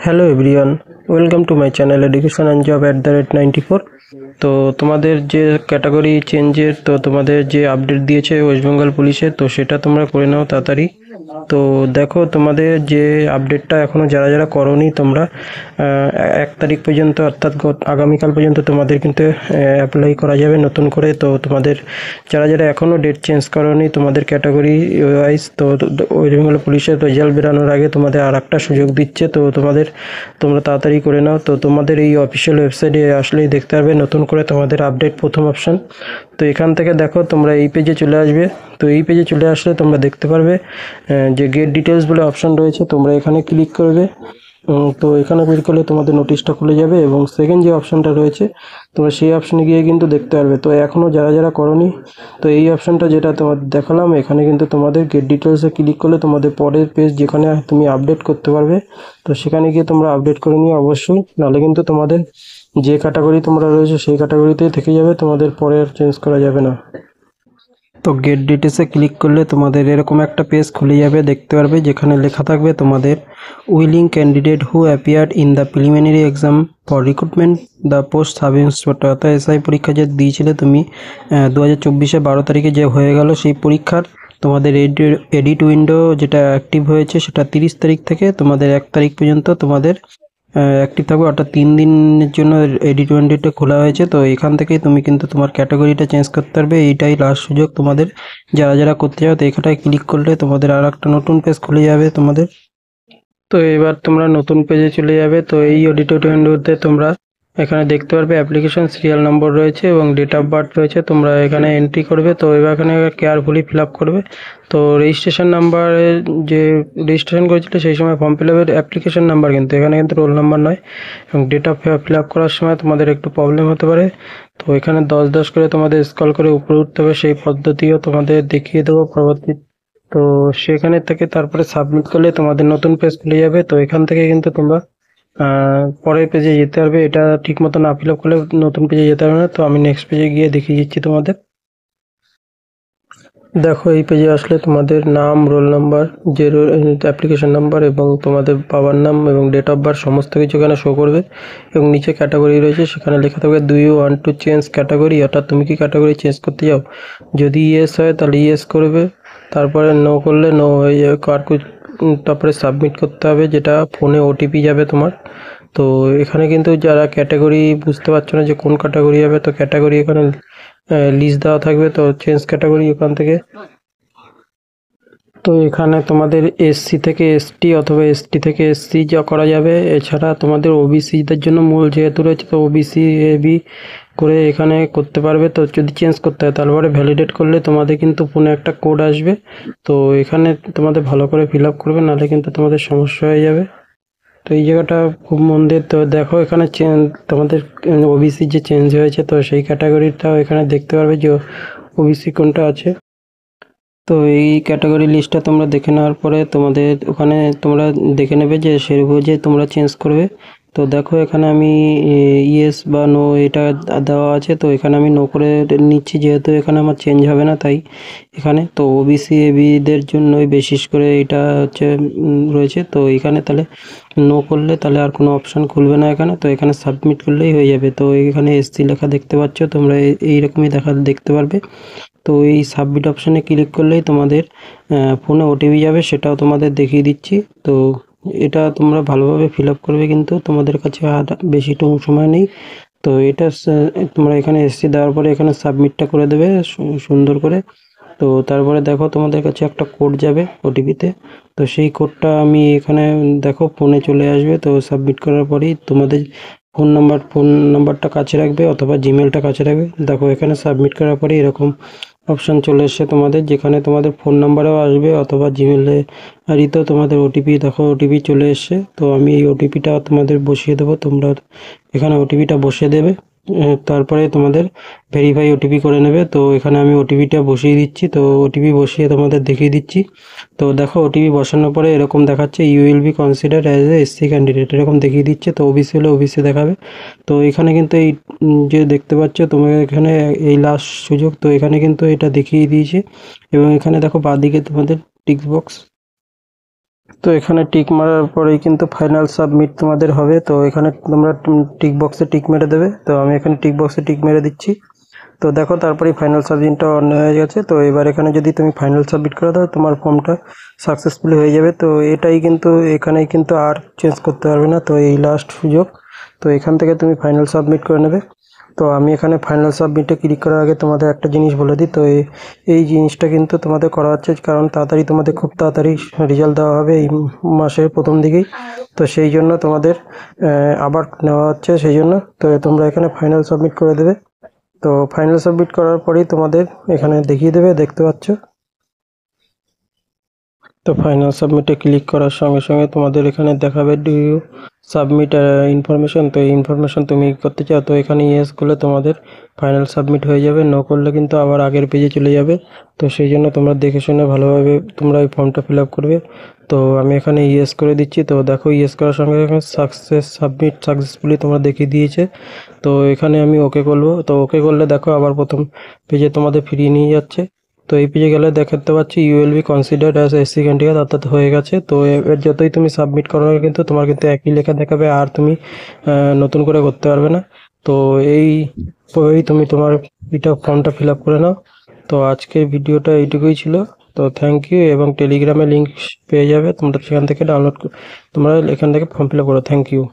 Hello everyone, welcome to my channel education and job @94। তো তোমাদের যে ক্যাটাগরি চেঞ্জের তো তোমাদের যে আপডেট দিয়েছে ওয়েস্ট বেঙ্গল পুলিশে, তো সেটা তোমরা করে নাও তাড়াতাড়ি। তো দেখো তোমাদের যে আপডেটটা এখনও যারা যারা করোনি তোমরা 1 তারিখ পর্যন্ত অর্থাৎ আগামীকাল পর্যন্ত তোমাদের কিন্তু অ্যাপ্লাই করা যাবে নতুন করে। তো তোমাদের যারা যারা এখনও ডেট চেঞ্জ করোনি তোমাদের ক্যাটাগরি ওয়াইজ, তো ওয়েস্ট বেঙ্গল পুলিশের রেজাল্ট বেরানোর আগে তোমাদের আর একটা সুযোগ দিচ্ছে। তো তোমরা তাড়াতাড়ি করে নাও। তো তোমাদের এই অফিসিয়াল ওয়েবসাইটে আসলেই দেখতে পারবে নতুন করে তোমাদের আপডেট প্রথম অপশান। তো এখান থেকে দেখো তোমরা এই পেজে চলে আসবে। তো এই পেজে চলে আসলে তোমরা দেখতে পারবে যে গেট ডিটেলস বলে অপশান রয়েছে, তোমরা এখানে ক্লিক করবে। তো এখানে ক্লিক করলে তোমাদের নোটিশটা খুলে যাবে এবং সেকেন্ড যে অপশানটা রয়েছে তোমরা সেই অপশানে গিয়ে কিন্তু দেখতে পারবে। তো এখনও যারা যারা করোনি তো এই অপশানটা যেটা তোমাদের দেখালাম এখানে কিন্তু তোমাদের গেট ডিটেলসে ক্লিক করলে তোমাদের পরের পেজ যেখানে তুমি আপডেট করতে পারবে, তো সেখানে গিয়ে তোমরা আপডেট করে নিও অবশ্যই, নাহলে কিন্তু তোমাদের যে ক্যাটাগরি তোমরা রয়েছে সেই ক্যাটাগরিতেই থেকে যাবে, তোমাদের পরে আর চেঞ্জ করা যাবে না। তো গেট ডিটেলসে ক্লিক করলে তোমাদের এরকম একটা পেজ খুলে যাবে, দেখতে পারবে যেখানে লেখা থাকবে তোমাদের willing candidate who appeared in the preliminary exam for recruitment the post sub inspector. অর্থাৎ এসআই পরীক্ষা যে দিয়েছিলে তুমি 2024-এ 12 তারিখে যে হয়ে গেল সেই পরীক্ষার তোমাদের এডিট উইন্ডো যেটা অ্যাক্টিভ হয়েছে সেটা 30 তারিখ থেকে তোমাদের 1 তারিখ পর্যন্ত তোমাদের অ্যাক্টিভ থাকবে, অর্থাৎ 3 দিনের জন্য এডিট উইন্ডোটা খোলা হয়েছে। তো এখান থেকেই তুমি কিন্তু তোমার ক্যাটাগরিটা চেঞ্জ করতে পারবে, এইটাই লাস্ট সুযোগ তোমাদের। যারা যারা করতে যাও তো এখানটায় ক্লিক করলে তোমাদের আর একটা নতুন পেজ খুলে যাবে তোমাদের। তো এবার তোমরা নতুন পেজে চলে যাবে। তো এই এডিট উইন্ডোতে তোমরা এখানে দেখতে পারবে অ্যাপ্লিকেশন সিরিয়াল নম্বর রয়েছে এবং ডেট অফ বার্থ রয়েছে, তোমরা এখানে এন্ট্রি করবে। তো এবার এখানে কেয়ারফুলি ফিল আপ করবে। তো রেজিস্ট্রেশন নাম্বারে যে রেজিস্ট্রেশন করেছিল সেই সময় ফর্ম ফিল আপের অ্যাপ্লিকেশন নাম্বার, কিন্তু এখানে কিন্তু রোল নাম্বার নয়। এবং ডেট অফ ফিল আপ করার সময় তোমাদের একটু প্রবলেম হতে পারে। তো এখানে 10-10 করে তোমাদের স্ক্রল করে উপরে উঠতে হবে, সেই পদ্ধতিও তোমাদের দেখিয়ে দেবো পরবর্তী। তো সেখানে থেকে তারপরে সাবমিট করলে তোমাদের নতুন পেজ খুলে যাবে। তো এখান থেকে কিন্তু তোমরা পরের পেজে যেতে পারবে, এটা ঠিক মতো না ফিল আপ করলে নতুন পেজে যেতে পারবে না। তো আমি নেক্সট পেজে গিয়ে দেখিয়ে দিচ্ছি তোমাদের। দেখো এই পেজে আসলে তোমাদের নাম, রোল নাম্বার, যে অ্যাপ্লিকেশন নাম্বার এবং তোমাদের বাবার নাম এবং ডেট অফ বার্থ সমস্ত কিছু এখানে শো করবে। এবং নিচে ক্যাটাগরি রয়েছে, সেখানে লেখা থাকবে do you want to change category, অর্থাৎ তুমি কি ক্যাটাগরি চেঞ্জ করতে চাও। যদি ইয়েস হয় তাহলে ইয়েস করবে, তারপরে নো করলে নো হয়ে যাবে। তারপরে সাবমিট করতে হবে, যেটা ফোনে ওটিপি যাবে তোমার। তো এখানে কিন্তু যারা ক্যাটাগরি বুঝতে পারছো না যে কোন ক্যাটাগরি হবে, তো ক্যাটাগরি এখানে লিস্ট দেওয়া থাকবে। তো চেঞ্জ ক্যাটাগরি ওখান থেকে। তো এখানে তোমাদের এসসি থেকে এসটি অথবা এসটি থেকে এসসি যা করা যাবে। এছাড়া তোমাদের ওবিসিদের জন্য মূল যেহেতু রয়েছে, তো ওবিসি এবি করে এখানে করতে পারবে। তো যদি চেঞ্জ করতে হয় তারপরে ভ্যালিডেট করলে তোমাদের কিন্তু ফোনে একটা কোড আসবে। তো এখানে তোমাদের ভালো করে ফিল আপ করবে, নাহলে কিন্তু তোমাদের সমস্যা হয়ে যাবে। তো এই জায়গাটা খুব মন দিয়ে তো দেখো, এখানে তোমাদের ওবিসি যে চেঞ্জ হয়েছে তো সেই ক্যাটাগরিটাও এখানে দেখতে পারবে যে ওবিসি কোনটা আছে। তো এই ক্যাটাগরি লিস্টটা তোমরা দেখে নেওয়ার পরে তোমাদের ওখানে তোমরা দেখে নেবে যে সেরকম যে তোমরা চেঞ্জ করবে। তো দেখো এখানে আমি ইয়েস বা নো এটা দেওয়া আছে, তো এখানে আমি নো করে নিচ্ছি, যেহেতু এখানে আমার চেঞ্জ হবে না তাই এখানে। তো ওবিসি এবিদের জন্যই বিশেষ করে এটা হচ্ছে রয়েছে। তো এখানে তাহলে নো করলে তাহলে আর কোনো অপশান খুলবে না এখানে। তো এখানে সাবমিট করলেই হয়ে যাবে। তো এখানে এসসি লেখা দেখতে পাচ্ছ তোমরা, এইরকমই দেখতে পারবে। তো এই সাবমিট অপশানে ক্লিক করলেই তোমাদের ফোনে ওটিপি যাবে, সেটাও তোমাদের দেখিয়ে দিচ্ছি। তো এটা তোমরা ভালোভাবে ফিল আপ করবে, কিন্তু তোমাদের কাছে আর বেশি সময় নেই। তো এটা তোমরা এখানে এসসি দেওয়ার পরে এখানে সাবমিটটা করে দেবে সুন্দর করে। তো তারপরে দেখো তোমাদের কাছে একটা কোড যাবে ওটিপিতে। তো সেই কোডটা আমি এখানে দেখো ফোনে চলে আসবে। তো সাবমিট করার পরেই তোমাদের ফোন নাম্বারটা কাছে রাখবে অথবা জিমেলটা কাছে রাখবে। দেখো এখানে সাবমিট করার পরে এরকম অপশান চলে এসছে তোমাদের, যেখানে তোমাদের ফোন নাম্বারও আসবে অথবা জিমেলে আইডিতেও তোমাদের ওটিপি, দেখো ওটিপি চলে এসছে। তো আমি এই ওটিপিটা তোমাদের বসিয়ে দেবো, তোমরা এখানে ওটিপিটা বসিয়ে দেবে। তারপরে তোমাদের ভেরিফাই ওটিপি করে নেবে। তো এখানে আমি ওটিপিটা বসিয়ে দিচ্ছি। তো ওটিপি বসিয়ে তোমাদের দেখিয়ে দিচ্ছি। তো দেখো ওটিপি বসানোর পরে এরকম দেখাচ্ছে you will be considered as a SC candidate, এরকম দেখিয়ে দিচ্ছে। তো ওবিসি হলে ওবিসি দেখাবে। তো এখানে কিন্তু এই যে দেখতে পাচ্ছ তোমাকে এখানে এই লাস্ট সুযোগ, তো এখানে কিন্তু এটা দেখিয়ে দিয়েছে। এবং এখানে দেখো বাঁদিকে তোমাদের টিক বক্স, তো এখানে টিক মারার পরেই কিন্তু ফাইনাল সাবমিট তোমাদের হবে। তো এখানে তোমরা টিক বক্সে টিক মেরে দেবে। তো আমি এখানে টিক বক্সে টিক মেরে দিচ্ছি। তো দেখো তারপরেই ফাইনাল সাবমিটটা অন হয়ে গেছে। তো এবার এখানে যদি তুমি ফাইনাল সাবমিট করে দাও তোমার ফর্মটা সাকসেসফুলি হয়ে যাবে। তো এটাই কিন্তু এখানেই কিন্তু আর চেঞ্জ করতে পারবে না। তো এই লাস্ট সুযোগ। তো এখান থেকে তুমি ফাইনাল সাবমিট করে নেবে। তো আমি এখানে ফাইনাল সাবমিটে ক্লিক করার আগে তোমাদের একটা জিনিস বলে দিই। তো এই জিনিসটা কিন্তু তোমাদের করা হচ্ছে কারণ তাড়াতাড়ি তোমাদের খুব তাড়াতাড়ি রেজাল্ট দেওয়া হবে এই মাসের প্রথম দিকেই। তো সেই জন্য তোমাদের আবার নেওয়া হচ্ছে সেই জন্য। তো তোমরা এখানে ফাইনাল সাবমিট করে দেবে। তো ফাইনাল সাবমিট করার পরেই তোমাদের এখানে দেখিয়ে দেবে, দেখতে পাচ্ছ। তো ফাইনাল সাবমিটে ক্লিক করার সঙ্গে সঙ্গে তোমাদের এখানে দেখাবে ডু ইউ সাবমিট ইনফরমেশন। তো এই ইনফরমেশন তুমি করতে চাও তো এখানে ইয়েস করলে তোমাদের ফাইনাল সাবমিট হয়ে যাবে। নো করলে কিন্তু আবার আগের পেজে চলে যাবে। তো সেই জন্য তোমরা দেখে শুনে ভালোভাবে তোমরা এই ফর্মটা ফিল আপ করবে। তো আমি এখানে ইয়েস করে দিচ্ছি। তো দেখো ইয়েস করার সঙ্গে সঙ্গে সাবমিট সাকসেসফুলি তোমরা দেখিয়ে দিয়েছে। তো এখানে আমি ওকে করবো। তো ওকে করলে দেখো আবার প্রথম পেজে তোমাদের ফিরিয়ে নিয়ে যাচ্ছে। তো এই পেজে গেলে দেখতে পাচ্ছি you will be considered as SC candidate, অর্থাৎ হয়ে গেছে। তো এর যতই তুমি সাবমিট করো না কিন্তু তোমার কিন্তু একই লেখা দেখাবে, আর তুমি নতুন করে করতে পারবে না। তো এইভাবেই তুমি তোমার এটা ফর্মটা ফিল আপ করে নাও। তো আজকের ভিডিওটা এইটুকুই ছিল। তো থ্যাংক ইউ, এবং টেলিগ্রামে লিঙ্ক পেয়ে যাবে তোমরা সেখান থেকে ডাউনলোড, তোমরা এখান থেকে ফর্ম ফিল আপ করো। Thank you.